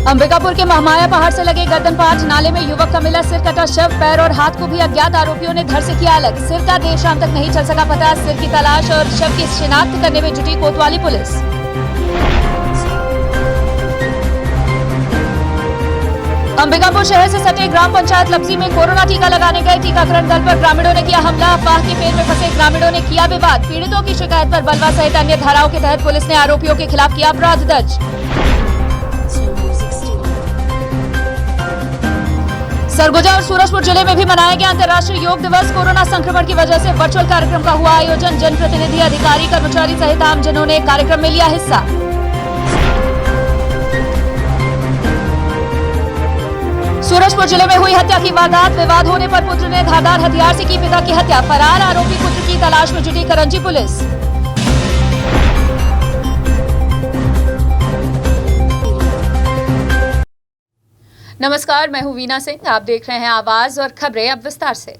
अंबिकापुर के महमाया पहाड़ से लगे गर्दनपाट नाले में युवक का मिला सिर कटा शव। पैर और हाथ को भी अज्ञात आरोपियों ने धड़ से किया अलग। सिर का देर शाम तक नहीं चल सका पता। सिर की तलाश और शव की शिनाख्त करने में जुटी कोतवाली पुलिस। अंबिकापुर शहर से सटे ग्राम पंचायत लपसी में कोरोना टीका लगाने गए टीकाकरण दल पर ग्रामीणों ने किया हमला। अफवाह के पेड़ में फंसे ग्रामीणों ने किया विवाद। पीड़ितों की शिकायत पर बलवा सहित अन्य धाराओं के तहत पुलिस ने आरोपियों के खिलाफ किया अपराध दर्ज। सरगुजा और सूरजपुर जिले में भी मनाया गया अंतर्राष्ट्रीय योग दिवस। कोरोना संक्रमण की वजह से वर्चुअल कार्यक्रम का हुआ आयोजन। जनप्रतिनिधि, अधिकारी, कर्मचारी सहित आमजनों ने कार्यक्रम में लिया हिस्सा। सूरजपुर जिले में हुई हत्या की वारदात। विवाद होने पर पुत्र ने धारदार हथियार से की पिता की हत्या। फरार आरोपी पुत्र की तलाश में जुटी करंजी पुलिस। नमस्कार, मैं हूं वीना सिंह। आप देख रहे हैं आवाज और खबरें अब विस्तार से।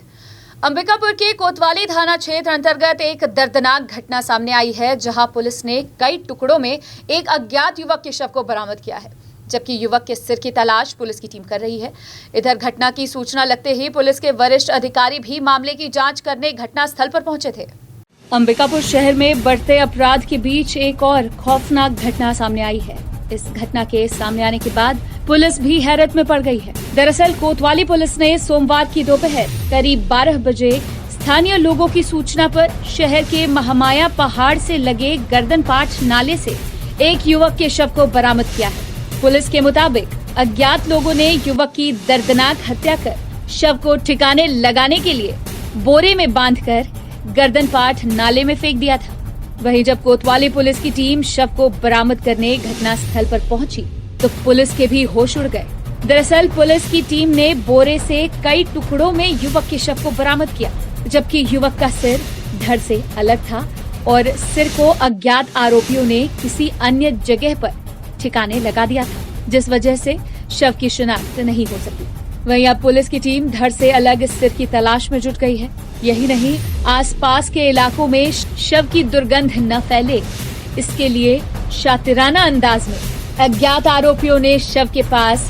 अंबिकापुर के कोतवाली थाना क्षेत्र अंतर्गत एक दर्दनाक घटना सामने आई है, जहां पुलिस ने कई टुकड़ों में एक अज्ञात युवक के शव को बरामद किया है, जबकि युवक के सिर की तलाश पुलिस की टीम कर रही है। इधर घटना की सूचना लगते ही पुलिस के वरिष्ठ अधिकारी भी मामले की जांच करने घटनास्थल पर पहुंचे थे। अंबिकापुर शहर में बढ़ते अपराध के बीच एक और खौफनाक घटना सामने आई है। इस घटना के सामने आने के बाद पुलिस भी हैरत में पड़ गई है। दरअसल कोतवाली पुलिस ने सोमवार की दोपहर करीब 12 बजे स्थानीय लोगों की सूचना पर शहर के महमाया पहाड़ से लगे गर्दनपाट नाले से एक युवक के शव को बरामद किया है। पुलिस के मुताबिक अज्ञात लोगों ने युवक की दर्दनाक हत्या कर शव को ठिकाने लगाने के लिए बोरे में बांधकर गर्दनपाट नाले में फेंक दिया था। वहीं जब कोतवाली पुलिस की टीम शव को बरामद करने घटनास्थल पर पहुंची तो पुलिस के भी होश उड़ गए। दरअसल पुलिस की टीम ने बोरे से कई टुकड़ों में युवक के शव को बरामद किया, जबकि युवक का सिर धड़ से अलग था और सिर को अज्ञात आरोपियों ने किसी अन्य जगह पर ठिकाने लगा दिया था, जिस वजह से शव की शिनाख्त नहीं हो सकी। वहीं अब पुलिस की टीम धड़ से अलग सिर की तलाश में जुट गई है। यही नहीं, आसपास के इलाकों में शव की दुर्गंध न फैले, इसके लिए शातिराना अंदाज में अज्ञात आरोपियों ने शव के पास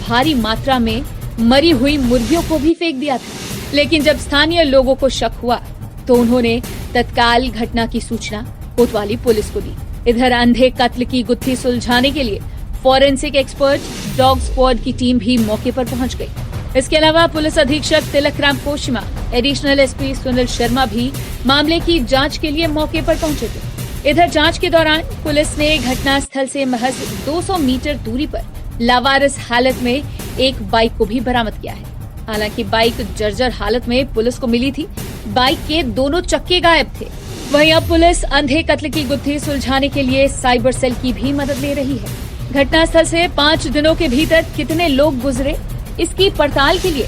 भारी मात्रा में मरी हुई मुर्गियों को भी फेंक दिया था। लेकिन जब स्थानीय लोगों को शक हुआ तो उन्होंने तत्काल घटना की सूचना कोतवाली पुलिस को दी। इधर अंधे कत्ल की गुत्थी सुलझाने के लिए फॉरेंसिक एक्सपर्ट डॉग स्क्वाड की टीम भी मौके पर पहुंच गई। इसके अलावा पुलिस अधीक्षक तिलकराम कोशिमा, एडिशनल एसपी सुनील शर्मा भी मामले की जांच के लिए मौके पर पहुंचे थे। इधर जांच के दौरान पुलिस ने घटनास्थल से महज 200 मीटर दूरी पर लावारिस हालत में एक बाइक को भी बरामद किया है। हालांकि बाइक जर्जर हालत में पुलिस को मिली थी। बाइक के दोनों चक्के गायब थे। वहीं अब पुलिस अंधे कत्ल की गुत्थी सुलझाने के लिए साइबर सेल की भी मदद ले रही है। घटनास्थल से 5 दिनों के भीतर कितने लोग गुजरे, इसकी पड़ताल के लिए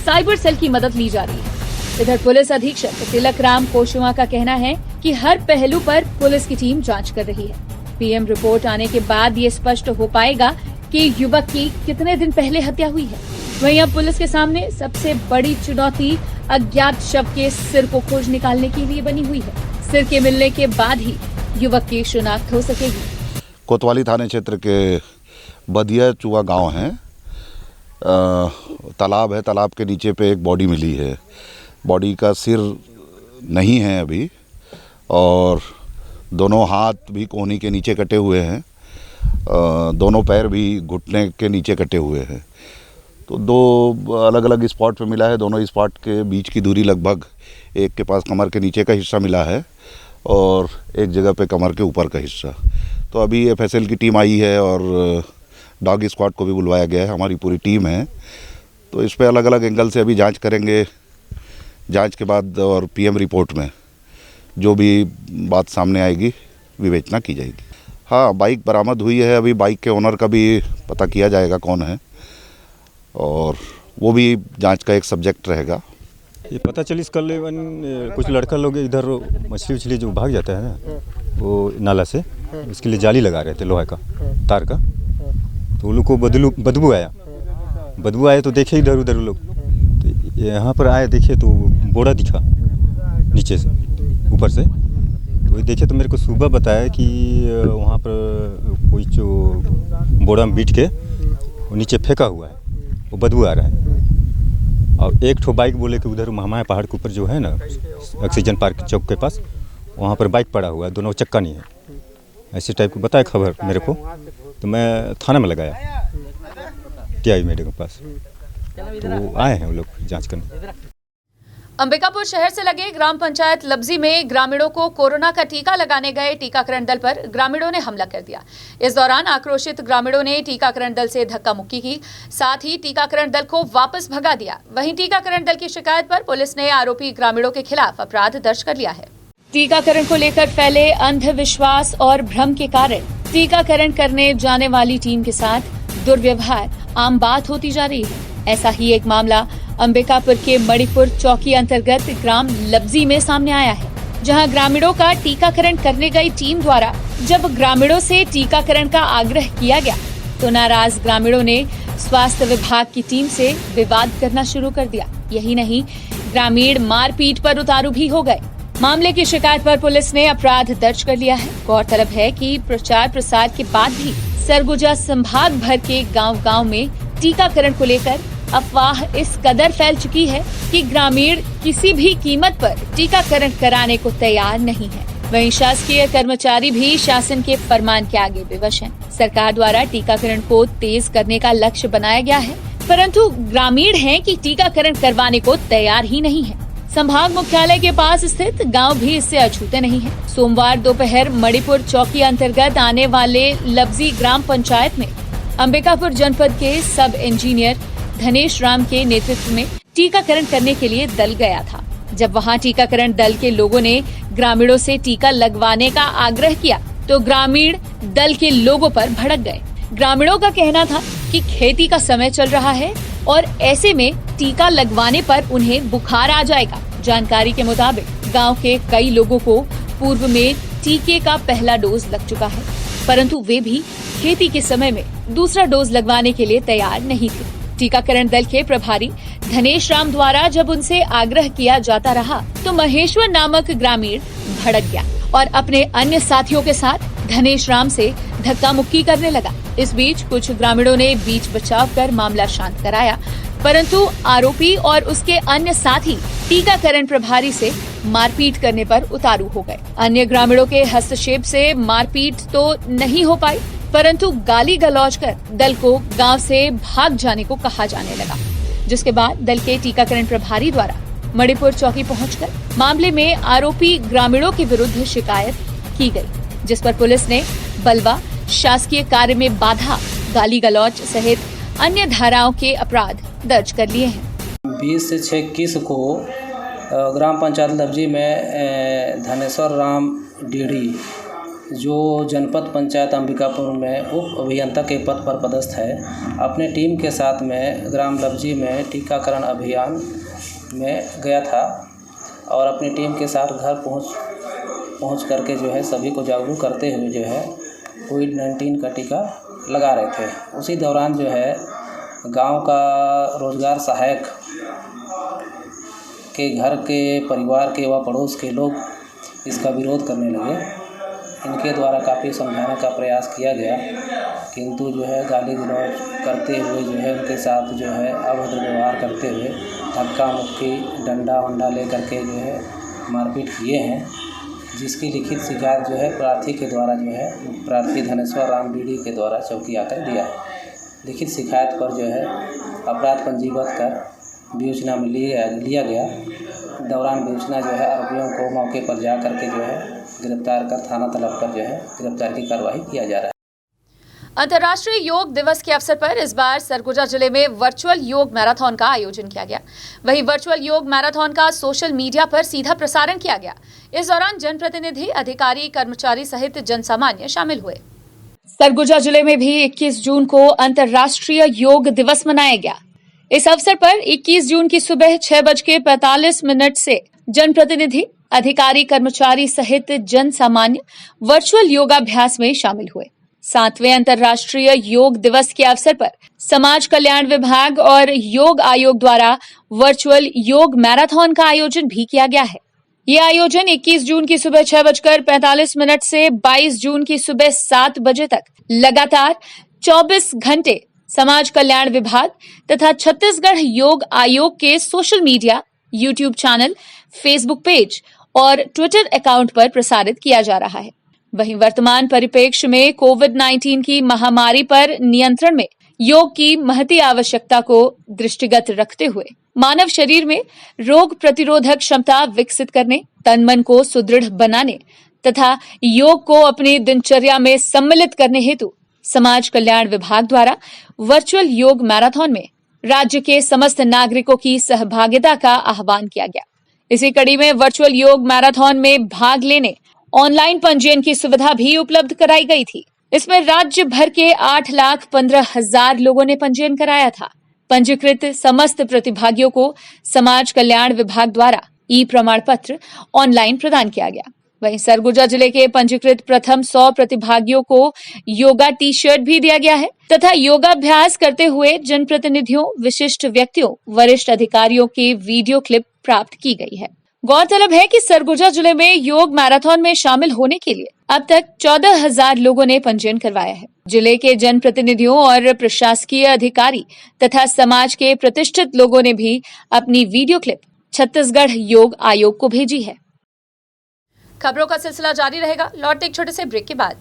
साइबर सेल की मदद ली जा रही है। इधर पुलिस अधीक्षक तिलकराम कोशिमा का कहना है कि हर पहलू पर पुलिस की टीम जांच कर रही है। पीएम रिपोर्ट आने के बाद ये स्पष्ट हो पाएगा कि युवक की कितने दिन पहले हत्या हुई है। वहीं अब पुलिस के सामने सबसे बड़ी चुनौती अज्ञात शव के सिर को खोज निकालने के लिए बनी हुई है। सिर के मिलने के बाद ही युवक की शिनाख्त हो सकेगी। कोतवाली थाने क्षेत्र के बदिया चुआ गांव है। तालाब है, तालाब के नीचे पे एक बॉडी मिली है। बॉडी का सिर नहीं है अभी और दोनों हाथ भी कोहनी के नीचे कटे हुए हैं। दोनों पैर भी घुटने के नीचे कटे हुए हैं। तो 2 अलग अलग स्पॉट पे मिला है। दोनों स्पॉट के बीच की दूरी लगभग, एक के पास कमर के नीचे का हिस्सा मिला है और एक जगह पे कमर के ऊपर का हिस्सा। तो अभी एफएसएल की टीम आई है और डॉग स्क्वाड को भी बुलवाया गया है। हमारी पूरी टीम है। तो इस पे अलग अलग एंगल से अभी जांच करेंगे। जांच के बाद और पीएम रिपोर्ट में जो भी बात सामने आएगी विवेचना की जाएगी। हाँ, बाइक बरामद हुई है। अभी बाइक के ओनर का भी पता किया जाएगा कौन है और वो भी जांच का एक सब्जेक्ट रहेगा। ये पता चली कल कुछ लड़का लोग इधर मछली उछली जो भाग जाता है ना, वो नाला से, उसके लिए जाली लगा रहे थे लोहे का, तार का। तो उन लोग को बदबू आया तो देखे इधर उधर लोग। तो यहाँ पर आए, देखे तो बोरा दिखा नीचे से, ऊपर से। तो देखे तो मेरे को सुबह बताया कि वहाँ पर कोई जो बोरा में बीट के वो नीचे फेंका हुआ है, वो बदबू आ रहा है। और एक ठो बाइक बोले कि उधर महामाया पहाड़ के ऊपर जो है ना, ऑक्सीजन पार्क चौक के पास, वहाँ पर बाइक पड़ा हुआ है, दोनों चक्का नहीं है, ऐसे टाइप को बताया खबर मेरे को। तो मैं थाना में लगाया टीआई मेडिकल के पास, तो वो आए हैं वो लोग जांच करने। अंबिकापुर शहर से लगे ग्राम पंचायत लब्जी में ग्रामीणों को कोरोना का टीका लगाने गए टीकाकरण दल पर ग्रामीणों ने हमला कर दिया। इस दौरान आक्रोशित ग्रामीणों ने टीकाकरण दल से धक्का मुक्की की, साथ ही टीकाकरण दल को वापस भगा दिया। वहीं टीकाकरण दल की शिकायत पर पुलिस ने आरोपी ग्रामीणों के खिलाफ अपराध दर्ज कर लिया है। टीकाकरण को लेकर फैले अंधविश्वास और भ्रम के कारण टीकाकरण करने जाने वाली टीम के साथ दुर्व्यवहार आम बात होती जा रही है। ऐसा ही एक मामला अंबिकापुर के मणिपुर चौकी अंतर्गत ग्राम लब्जी में सामने आया है, जहां ग्रामीणों का टीकाकरण करने गई टीम द्वारा जब ग्रामीणों से टीकाकरण का आग्रह किया गया तो नाराज ग्रामीणों ने स्वास्थ्य विभाग की टीम से विवाद करना शुरू कर दिया। यही नहीं, ग्रामीण मारपीट पर उतारू भी हो गए। मामले की शिकायत पर पुलिस ने अपराध दर्ज कर लिया है। गौरतलब है कि प्रचार प्रसार के बाद भी सरगुजा संभाग भर के गांव-गांव में टीकाकरण को लेकर अफवाह इस कदर फैल चुकी है कि ग्रामीण किसी भी कीमत पर टीकाकरण कराने को तैयार नहीं है। वहीं शासकीय कर्मचारी भी शासन के फरमान के आगे विवश हैं। सरकार द्वारा टीकाकरण को तेज करने का लक्ष्य बनाया गया है, परंतु ग्रामीण हैं कि टीकाकरण करवाने को तैयार ही नहीं है। संभाग मुख्यालय के पास स्थित गांव भी इससे अछूते नहीं है। सोमवार दोपहर मणिपुर चौकी अंतर्गत आने वाले लब्जी ग्राम पंचायत में अंबिकापुर जनपद के सब इंजीनियर धनेश राम के नेतृत्व में टीकाकरण करने के लिए दल गया था। जब वहां टीकाकरण दल के लोगों ने ग्रामीणों से टीका लगवाने का आग्रह किया तो ग्रामीण दल के लोगों पर भड़क गए। ग्रामीणों का कहना था कि खेती का समय चल रहा है और ऐसे में टीका लगवाने पर उन्हें बुखार आ जाएगा। जानकारी के मुताबिक गांव के कई लोगों को पूर्व में टीके का पहला डोज लग चुका है, परंतु वे भी खेती के समय में दूसरा डोज लगवाने के लिए तैयार नहीं थे। टीकाकरण दल के प्रभारी धनेश राम द्वारा जब उनसे आग्रह किया जाता रहा तो महेश्वर नामक ग्रामीण भड़क गया और अपने अन्य साथियों के साथ धनेश राम से धक्का मुक्की करने लगा। इस बीच कुछ ग्रामीणों ने बीच बचाव कर मामला शांत कराया, परंतु आरोपी और उसके अन्य साथी टीकाकरण प्रभारी से मारपीट करने पर उतारू हो गए। अन्य ग्रामीणों के हस्तक्षेप से मारपीट तो नहीं हो पाई, परंतु गाली गलौज कर दल को गांव से भाग जाने को कहा जाने लगा, जिसके बाद दल के टीकाकरण प्रभारी द्वारा मणिपुर चौकी पहुंचकर मामले में आरोपी ग्रामीणों के विरुद्ध शिकायत की गई, जिस पर पुलिस ने बलवा, शासकीय कार्य में बाधा, गाली गलौज सहित अन्य धाराओं के अपराध दर्ज कर लिए हैं। 20 से 6 को ग्राम पंचायत लब्जी में धनेश्वर राम डीडी जो जनपद पंचायत अंबिकापुर में उप अभियंता के पद पर पदस्थ है, अपने टीम के साथ में ग्राम लब्जी में टीकाकरण अभियान में गया था और अपनी टीम के साथ घर पहुंच करके जो है सभी को जागरूक करते हुए जो है कोविड-19 का टीका लगा रहे थे। उसी दौरान जो है गांव का रोजगार सहायक के घर के परिवार के व पड़ोस के लोग इसका विरोध करने लगे। इनके द्वारा काफ़ी समझाने का प्रयास किया गया, किंतु जो है गाली गलौज करते हुए जो है उनके साथ जो है अभद्र व्यवहार करते हुए धक्का मुक्की, डंडा वंडा ले करके जो है मारपीट किए हैं, जिसकी लिखित शिकायत जो है प्रार्थी के द्वारा जो है प्रार्थी धनेश्वर राम डीडी के द्वारा चौकी आकर दिया है। लिखित शिकायत पर जो है अपराध पंजीबद्ध कर विवेचना में लिया गया। दौरान विवेचना जो है आरोपियों को मौके पर जा करके जो है गिरफ्तार कर थाना तलब कर जो है गिरफ्तार की कार्रवाई किया जा रहा है। अंतर्राष्ट्रीय योग दिवस के अवसर पर इस बार सरगुजा जिले में वर्चुअल योग मैराथन का आयोजन किया गया। वहीं वर्चुअल योग मैराथन का सोशल मीडिया पर सीधा प्रसारण किया गया। इस दौरान जनप्रतिनिधि, अधिकारी, कर्मचारी सहित जनसामान्य शामिल हुए। सरगुजा जिले में भी 21 जून को अंतर्राष्ट्रीय योग दिवस मनाया गया। इस अवसर पर 21 जून की सुबह 6:45 से जनप्रतिनिधि, अधिकारी, कर्मचारी सहित जन सामान्य वर्चुअल योगाभ्यास में शामिल हुए। 7वें अंतर्राष्ट्रीय योग दिवस के अवसर पर समाज कल्याण विभाग और योग आयोग द्वारा वर्चुअल योग मैराथन का आयोजन भी किया गया है। ये आयोजन 21 जून की सुबह 6:45 से 22 जून की सुबह 7 बजे तक लगातार 24 घंटे समाज कल्याण विभाग तथा छत्तीसगढ़ योग आयोग के social media, YouTube channel, Facebook page और ट्विटर अकाउंट पर प्रसारित किया जा रहा है। वहीं वर्तमान परिप्रेक्ष्य में कोविड-19 की महामारी पर नियंत्रण में योग की महती आवश्यकता को दृष्टिगत रखते हुए मानव शरीर में रोग प्रतिरोधक क्षमता विकसित करने, तन मन को सुदृढ़ बनाने तथा योग को अपनी दिनचर्या में सम्मिलित करने हेतु समाज कल्याण विभाग द्वारा वर्चुअल योग मैराथन में राज्य के समस्त नागरिकों की सहभागिता का आह्वान किया गया। इसी कड़ी में वर्चुअल योग मैराथन में भाग लेने ऑनलाइन पंजीयन की सुविधा भी उपलब्ध कराई गई थी। इसमें राज्य भर के 8,15,000 लोगों ने पंजीयन कराया था। पंजीकृत समस्त प्रतिभागियों को समाज कल्याण विभाग द्वारा ई प्रमाण पत्र ऑनलाइन प्रदान किया गया। वहीं सरगुजा जिले के पंजीकृत प्रथम 100 प्रतिभागियों को योगा टी शर्ट भी दिया गया है तथा योगाभ्यास करते हुए जनप्रतिनिधियों, विशिष्ट व्यक्तियों, वरिष्ठ अधिकारियों के वीडियो क्लिप प्राप्त की गई है। गौरतलब है कि सरगुजा जिले में योग मैराथन में शामिल होने के लिए अब तक 14,000 लोगों ने पंजीयन करवाया है। जिले के जनप्रतिनिधियों और प्रशासकीय अधिकारी तथा समाज के प्रतिष्ठित लोगों ने भी अपनी वीडियो क्लिप छत्तीसगढ़ योग आयोग को भेजी है। खबरों का सिलसिला जारी रहेगा। लौटते एक छोटे से ब्रेक के बाद।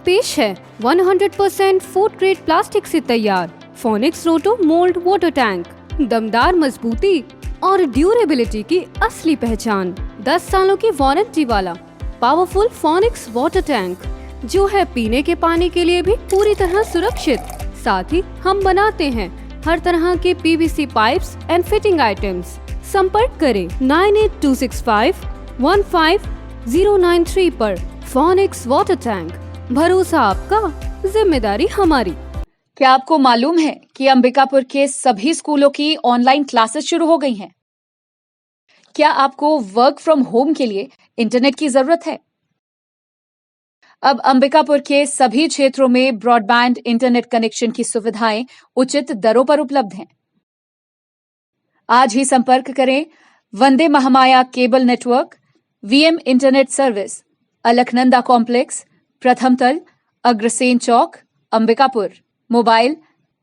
पेश है 100% फूड ग्रेड प्लास्टिक से तैयार फोनिक्स रोटो मोल्ड वाटर टैंक। दमदार मजबूती और ड्यूरेबिलिटी की असली पहचान। 10 सालों की वारंटी वाला पावरफुल फोनिक्स वाटर टैंक जो है पीने के पानी के लिए भी पूरी तरह सुरक्षित। साथ ही हम बनाते हैं हर तरह के PVC pipes and fitting items. संपर्क करें 9826515093 पर। फोनिक्स वाटर टैंक, भरोसा आपका, जिम्मेदारी हमारी। क्या आपको मालूम है कि अंबिकापुर के सभी स्कूलों की ऑनलाइन क्लासेस शुरू हो गई हैं? क्या आपको वर्क फ्रॉम होम के लिए इंटरनेट की जरूरत है? अब अंबिकापुर के सभी क्षेत्रों में ब्रॉडबैंड इंटरनेट कनेक्शन की सुविधाएं उचित दरों पर उपलब्ध हैं। आज ही संपर्क करें Vande Mahamaya cable network, VM internet service, Alaknanda complex, प्रथम तल, अग्रसेन चौक, अंबिकापुर। मोबाइल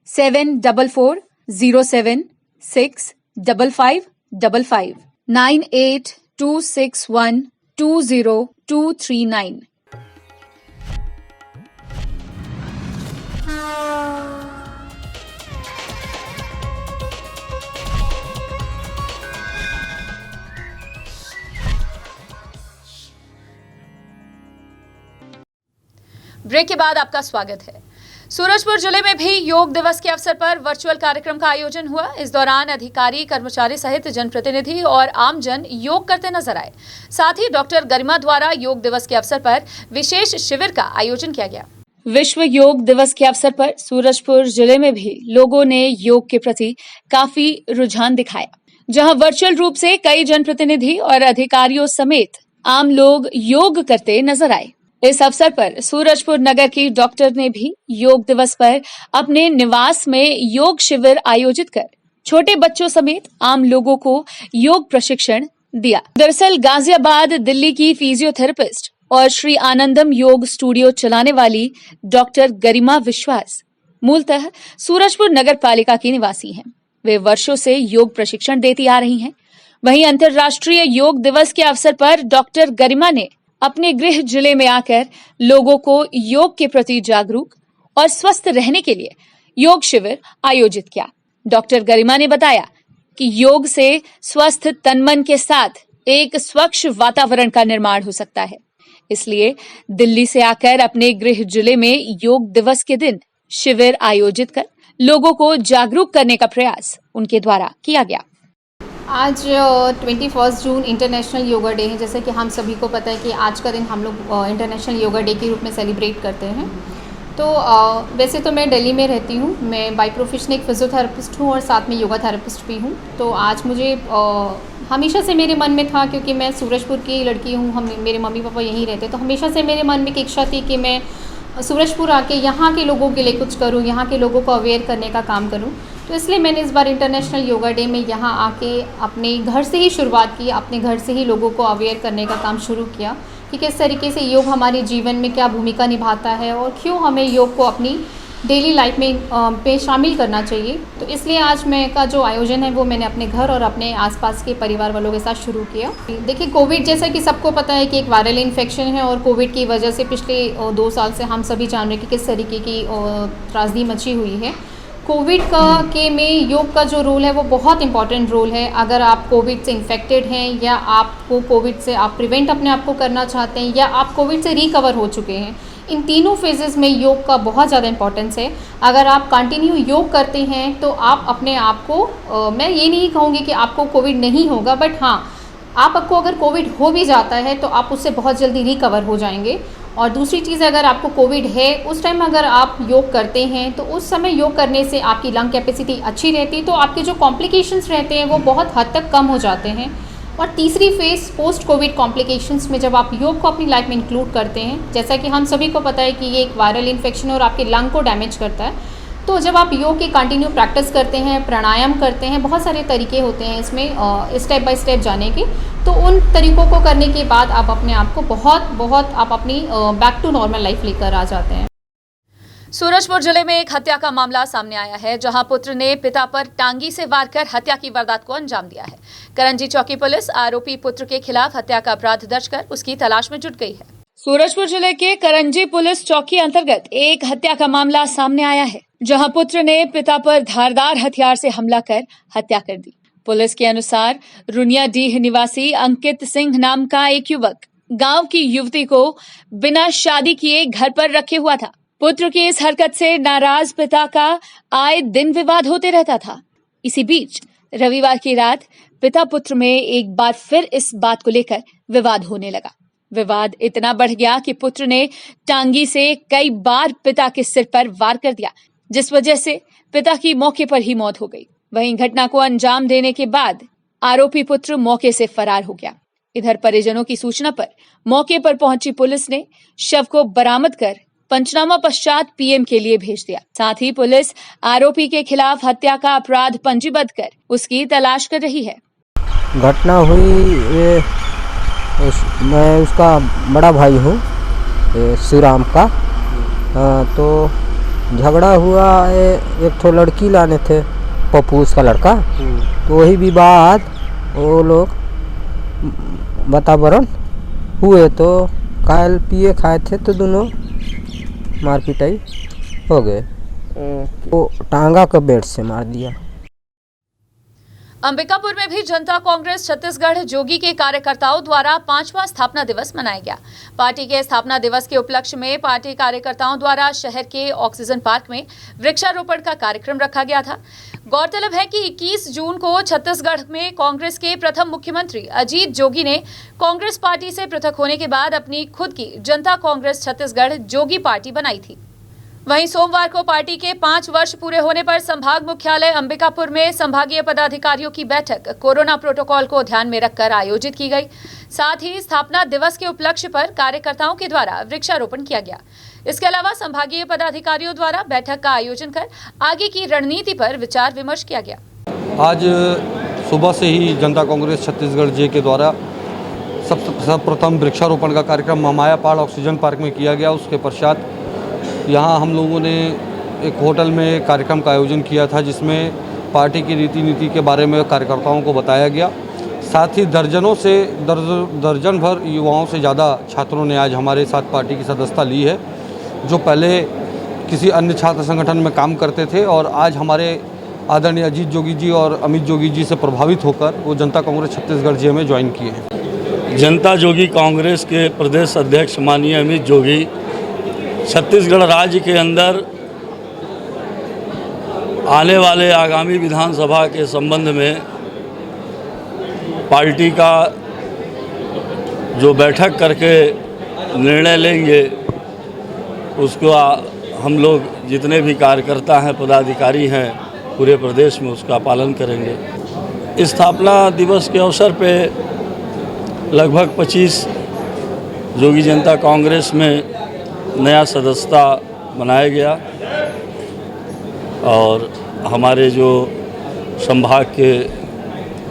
7440765555 9826120239। ब्रेक के बाद आपका स्वागत है। सूरजपुर जिले में भी योग दिवस के अवसर पर वर्चुअल कार्यक्रम का आयोजन हुआ। इस दौरान अधिकारी, कर्मचारी सहित जनप्रतिनिधि और आमजन योग करते नजर आए। साथ ही डॉक्टर गरिमा द्वारा योग दिवस के अवसर पर विशेष शिविर का आयोजन किया गया। विश्व योग दिवस के अवसर पर सूरजपुर जिले में भी लोगों ने योग के प्रति काफी रुझान दिखाया, जहां वर्चुअल रूप से कई जनप्रतिनिधि और अधिकारियों समेत आम लोग योग करते नजर आए। इस अवसर पर सूरजपुर नगर की डॉक्टर ने भी योग दिवस पर अपने निवास में योग शिविर आयोजित कर छोटे बच्चों समेत आम लोगों को योग प्रशिक्षण दिया। दरअसल गाजियाबाद दिल्ली की फिजियोथेरेपिस्ट और श्री आनंदम योग स्टूडियो चलाने वाली डॉक्टर गरिमा विश्वास मूलतः सूरजपुर नगर पालिका की निवासी हैं। वे वर्षों से योग प्रशिक्षण देती आ रही हैं। वहीं अंतर्राष्ट्रीय योग दिवस के अवसर पर डॉक्टर गरिमा ने अपने गृह जिले में आकर लोगों को योग के प्रति जागरूक और स्वस्थ रहने के लिए योग शिविर आयोजित किया। डॉक्टर गरिमा ने बताया कि योग से स्वस्थ तन मन के साथ एक स्वच्छ वातावरण का निर्माण हो सकता है। इसलिए दिल्ली से आकर अपने गृह जिले में योग दिवस के दिन शिविर आयोजित कर लोगों को जागरूक करने का प्रयास उनके द्वारा किया गया। आज 21 जून इंटरनेशनल योगा डे है। जैसे कि हम सभी को पता है कि आज का दिन हम लोग इंटरनेशनल योगा डे के रूप में सेलिब्रेट करते हैं। तो वैसे तो मैं दिल्ली में रहती हूँ। मैं बाय प्रोफेशन एक फिजियोथेरेपिस्ट हूँ और साथ में योगा थेरेपिस्ट भी हूँ। तो आज मुझे हमेशा से मेरे मन में था, क्योंकि मैं सूरजपुर की लड़की हूँ, मेरे मम्मी पापा यहीं रहते, तो हमेशा से मेरे मन में एक इच्छा थी कि मैं सूरजपुर आके यहाँ के लोगों के लिए कुछ करूँ, यहाँ के लोगों को अवेयर करने का काम करूँ। तो इसलिए मैंने इस बार इंटरनेशनल योगा डे में यहाँ आके अपने घर से ही शुरुआत की, अपने घर से ही लोगों को अवेयर करने का काम शुरू किया कि किस तरीके से योग हमारे जीवन में क्या भूमिका निभाता है और क्यों हमें योग को अपनी डेली लाइफ में पे शामिल करना चाहिए। तो इसलिए आज मैं का जो आयोजन है वो मैंने अपने घर और अपने आसपास के परिवार वालों के साथ शुरू किया। देखिए, कोविड जैसा कि सबको पता है कि एक वायरल इन्फेक्शन है और कोविड की वजह से पिछले 2 साल से हम सभी जान रहे हैं कि किस तरीके की त्रासदी मची हुई है। कोविड के में योग का जो रोल है वो बहुत इंपॉर्टेंट रोल है। अगर आप कोविड से इन्फेक्टेड हैं या आपको कोविड से आप प्रिवेंट अपने आप को करना चाहते हैं या आप कोविड से रिकवर हो चुके हैं, इन तीनों फेजेस में योग का बहुत ज़्यादा इंपॉर्टेंस है। अगर आप कंटिन्यू योग करते हैं तो आप अपने आप को मैं ये नहीं कहूँगी कि आपको कोविड नहीं होगा, बट हाँ, आपको अगर कोविड हो भी जाता है तो आप उससे बहुत जल्दी रिकवर हो जाएंगे। और दूसरी चीज़, अगर आपको कोविड है उस टाइम अगर आप योग करते हैं तो उस समय योग करने से आपकी लंग कैपेसिटी अच्छी रहती है, तो आपके जो कॉम्प्लिकेशंस रहते हैं वो बहुत हद तक कम हो जाते हैं। और तीसरी फेज़ पोस्ट कोविड कॉम्प्लिकेशंस में जब आप योग को अपनी लाइफ में इंक्लूड करते हैं, जैसा कि हम सभी को पता है कि ये एक वायरल इन्फेक्शन है और आपके लंग को डैमेज करता है, तो जब आप योग की कंटिन्यू प्रैक्टिस करते हैं, प्राणायाम करते हैं, बहुत सारे तरीके होते हैं इसमें स्टेप बाय स्टेप जाने के, तो उन तरीकों को करने के बाद आप अपने आप को बहुत आप अपनी बैक टू नॉर्मल लाइफ लेकर आ जाते हैं। सूरजपुर जिले में एक हत्या का मामला सामने आया है, जहां पुत्र ने पिता पर टांगी से वार कर हत्या की वारदात को अंजाम दिया है। करंजी चौकी पुलिस आरोपी पुत्र के खिलाफ हत्या का अपराध दर्ज कर उसकी तलाश में जुट गई है। सूरजपुर जिले के करंजी पुलिस चौकी अंतर्गत एक हत्या का मामला सामने आया है, जहां पुत्र ने पिता पर धारदार हथियार से हमला कर हत्या कर दी। पुलिस के अनुसार रुनियाडीह निवासी अंकित सिंह नाम का एक युवक गांव की युवती को बिना शादी किए घर पर रखे हुआ था। पुत्र की इस हरकत से नाराज पिता का आए दिन विवाद होते रहता था। इसी बीच रविवार की रात पिता पुत्र में एक बार फिर इस बात को लेकर विवाद होने लगा। विवाद इतना बढ़ गया कि पुत्र ने टांगी से कई बार पिता के सिर पर वार कर दिया, जिस वजह से पिता की मौके पर ही मौत हो गई। वहीं घटना को अंजाम देने के बाद आरोपी पुत्र मौके से फरार हो गया। इधर परिजनों की सूचना पर मौके पर पहुंची पुलिस ने शव को बरामद कर पंचनामा पश्चात पीएम के लिए भेज दिया। साथ ही पुलिस आरोपी के खिलाफ हत्या का अपराध पंजीबद्ध कर उसकी तलाश कर रही है। घटना हुई मैं उसका बड़ा भाई हूँ शिवराम का। तो झगड़ा हुआ, एक तो लड़की लाने थे, पप्पू उसका लड़का। तो वही विवाद वो लोग वातावरण हुए, तो कायल पिए खाए थे तो दोनों मार पिटाई हो गए। वो टांगा का बेट से मार दिया। अंबिकापुर में भी जनता कांग्रेस छत्तीसगढ़ जोगी के कार्यकर्ताओं द्वारा 5वां स्थापना दिवस मनाया गया। पार्टी के स्थापना दिवस के उपलक्ष्य में पार्टी कार्यकर्ताओं द्वारा शहर के ऑक्सीजन पार्क में वृक्षारोपण का कार्यक्रम रखा गया था। गौरतलब है कि 21 जून को छत्तीसगढ़ में कांग्रेस के प्रथम मुख्यमंत्री अजीत जोगी ने कांग्रेस पार्टी से पृथक होने के बाद अपनी खुद की जनता कांग्रेस छत्तीसगढ़ जोगी पार्टी बनाई थी। वहीं सोमवार को पार्टी के 5 वर्ष पूरे होने पर संभाग मुख्यालय अंबिकापुर में संभागीय पदाधिकारियों की बैठक कोरोना प्रोटोकॉल को ध्यान में रखकर आयोजित की गई। साथ ही स्थापना दिवस के उपलक्ष्य पर कार्यकर्ताओं के द्वारा वृक्षारोपण किया गया। इसके अलावा संभागीय पदाधिकारियों द्वारा बैठक का आयोजन कर आगे की रणनीति पर विचार विमर्श किया गया। आज सुबह से ही जनता कांग्रेस छत्तीसगढ़ जे के द्वारा सर्वप्रथम वृक्षारोपण का कार्यक्रम ममायापाड़ ऑक्सीजन पार्क में किया गया। उसके पश्चात यहाँ हम लोगों ने एक होटल में कार्यक्रम का आयोजन किया था, जिसमें पार्टी की रीति नीति के बारे में कार्यकर्ताओं को बताया गया। साथ ही दर्जन भर युवाओं से ज़्यादा छात्रों ने आज हमारे साथ पार्टी की सदस्यता ली है, जो पहले किसी अन्य छात्र संगठन में काम करते थे और आज हमारे आदरणीय अजीत जोगी जी और अमित जोगी जी से प्रभावित होकर वो जनता कांग्रेस छत्तीसगढ़ जे में ज्वाइन किए हैं। जनता जोगी कांग्रेस के प्रदेश अध्यक्ष माननीय अमित जोगी छत्तीसगढ़ राज्य के अंदर आने वाले आगामी विधानसभा के संबंध में पार्टी का जो बैठक करके निर्णय लेंगे, उसको हम लोग जितने भी कार्यकर्ता हैं, पदाधिकारी हैं पूरे प्रदेश में, उसका पालन करेंगे। स्थापना दिवस के अवसर पे लगभग 25 जोगी जनता कांग्रेस में नया सदस्यता बनाया गया और हमारे जो संभाग के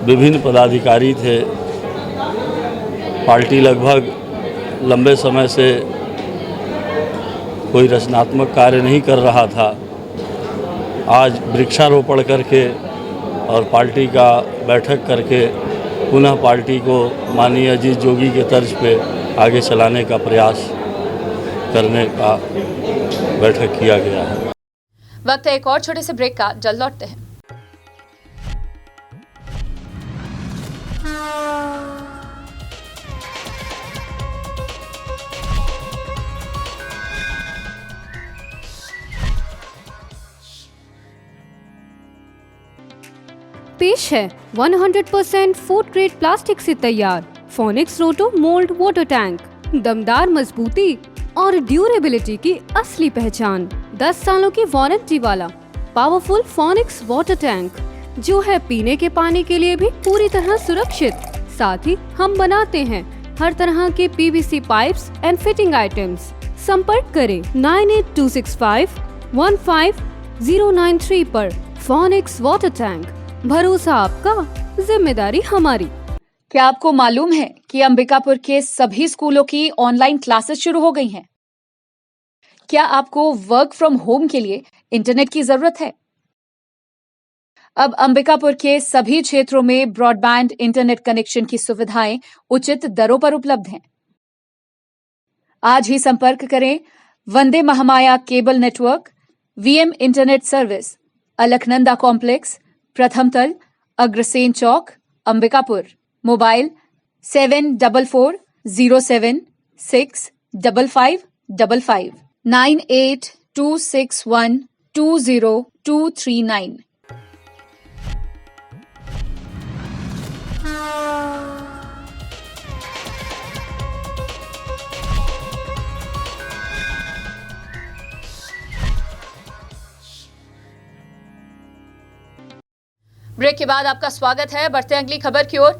विभिन्न पदाधिकारी थे, पार्टी लगभग लंबे समय से कोई रचनात्मक कार्य नहीं कर रहा था। आज वृक्षारोपण करके और पार्टी का बैठक करके पुनः पार्टी को माननीय अजीत जोगी के तर्ज पे आगे चलाने का प्रयास करने का बैठक किया गया है। वक्त है एक और छोटे से ब्रेक का, जल्द लौटते हैं। पेश है 100% फूड ग्रेड प्लास्टिक से तैयार फोनिक्स रोटो मोल्ड वाटर टैंक। दमदार मजबूती और ड्यूरेबिलिटी की असली पहचान। 10 सालों की वारंटी वाला पावरफुल फोनिक्स वाटर टैंक, जो है पीने के पानी के लिए भी पूरी तरह सुरक्षित। साथ ही हम बनाते हैं हर तरह के PVC pipes and fitting items. संपर्क करें 9826515093 पर। फोनिक्स वाटर टैंक, भरोसा आपका, जिम्मेदारी हमारी। क्या आपको मालूम है कि अंबिकापुर के सभी स्कूलों की ऑनलाइन क्लासेस शुरू हो गई हैं? क्या आपको वर्क फ्रॉम होम के लिए इंटरनेट की जरूरत है? अब अंबिकापुर के सभी क्षेत्रों में ब्रॉडबैंड इंटरनेट कनेक्शन की सुविधाएं उचित दरों पर उपलब्ध हैं। आज ही संपर्क करें Vande Mahamaya cable network, VM internet service, Alaknanda complex, प्रथम तल, अग्रसेन चौक, अंबिकापुर। मोबाइल 7440765555 9826120239। ब्रेक के बाद आपका स्वागत है। बढ़ते हैं अगली खबर की ओर।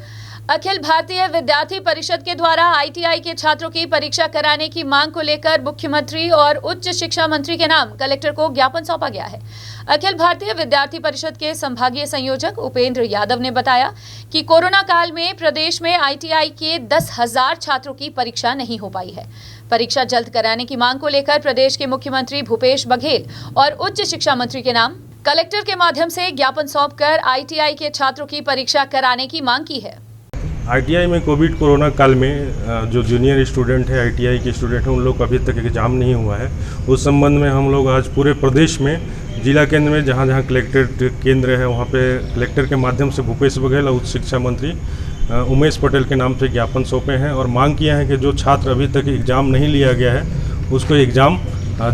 अखिल भारतीय विद्यार्थी परिषद के द्वारा आईटीआई के छात्रों की परीक्षा कराने की मांग को लेकर मुख्यमंत्री और उच्च शिक्षा मंत्री के नाम कलेक्टर को ज्ञापन सौंपा गया है। अखिल भारतीय विद्यार्थी परिषद के संभागीय संयोजक उपेंद्र यादव ने बताया कि कोरोना काल में प्रदेश में आईटीआई के 10,000 छात्रों की परीक्षा नहीं हो पाई है। परीक्षा जल्द कराने की मांग को लेकर प्रदेश के मुख्यमंत्री भूपेश बघेल और उच्च शिक्षा मंत्री के नाम कलेक्टर के माध्यम से ज्ञापन सौंपकर आईटीआई के छात्रों की परीक्षा कराने की मांग की है। आईटीआई में कोरोना काल में जो जूनियर स्टूडेंट है, आईटीआई के स्टूडेंट हैं, उन लोग का अभी तक एग्जाम नहीं हुआ है। उस संबंध में हम लोग आज पूरे प्रदेश में जिला केंद्र में जहाँ जहाँ कलेक्ट्रेट केंद्र है, वहाँ पे कलेक्टर के माध्यम से भूपेश बघेल और उच्च शिक्षा मंत्री उमेश पटेल के नाम से ज्ञापन सौंपे हैं और मांग किया है कि जो छात्र अभी तक एग्ज़ाम नहीं लिया गया है, उसको एग्ज़ाम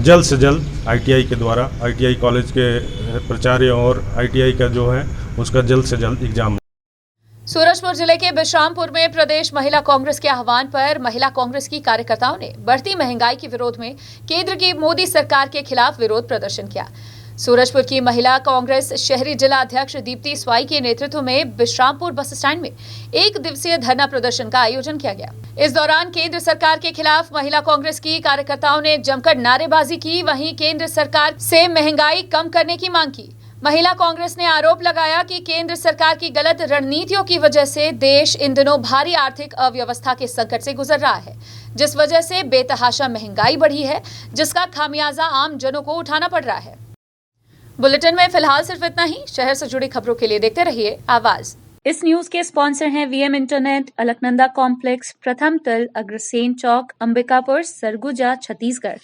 जल्द से जल्द आईटीआई के द्वारा, आईटीआई कॉलेज के प्राचार्य और आईटीआई का जो है उसका जल्द से जल्द एग्ज़ाम। सूरजपुर जिले के बिश्रामपुर में प्रदेश महिला कांग्रेस के आह्वान पर महिला कांग्रेस की कार्यकर्ताओं ने बढ़ती महंगाई के विरोध में केंद्र की मोदी सरकार के खिलाफ विरोध प्रदर्शन किया। सूरजपुर की महिला कांग्रेस शहरी जिला अध्यक्ष दीप्ति स्वाई के नेतृत्व में बिश्रामपुर बस स्टैंड में 1 दिवसीय धरना प्रदर्शन का आयोजन किया गया। इस दौरान केंद्र सरकार के खिलाफ महिला कांग्रेस की कार्यकर्ताओं ने जमकर नारेबाजी की, वहीं केंद्र सरकार से महंगाई कम करने की मांग की। महिला कांग्रेस ने आरोप लगाया कि केंद्र सरकार की गलत रणनीतियों की वजह से देश इन दिनों भारी आर्थिक अव्यवस्था के संकट से गुजर रहा है, जिस वजह से बेतहाशा महंगाई बढ़ी है, जिसका खामियाजा आम जनों को उठाना पड़ रहा है। बुलेटिन में फिलहाल सिर्फ इतना ही। शहर से जुड़ी खबरों के लिए देखते रहिए आवाज। इस न्यूज के स्पॉन्सर हैं वीएम इंटरनेट, अलकनंदा कॉम्प्लेक्स, प्रथम तल, अग्रसेन चौक, अंबिकापुर, सरगुजा, छत्तीसगढ़।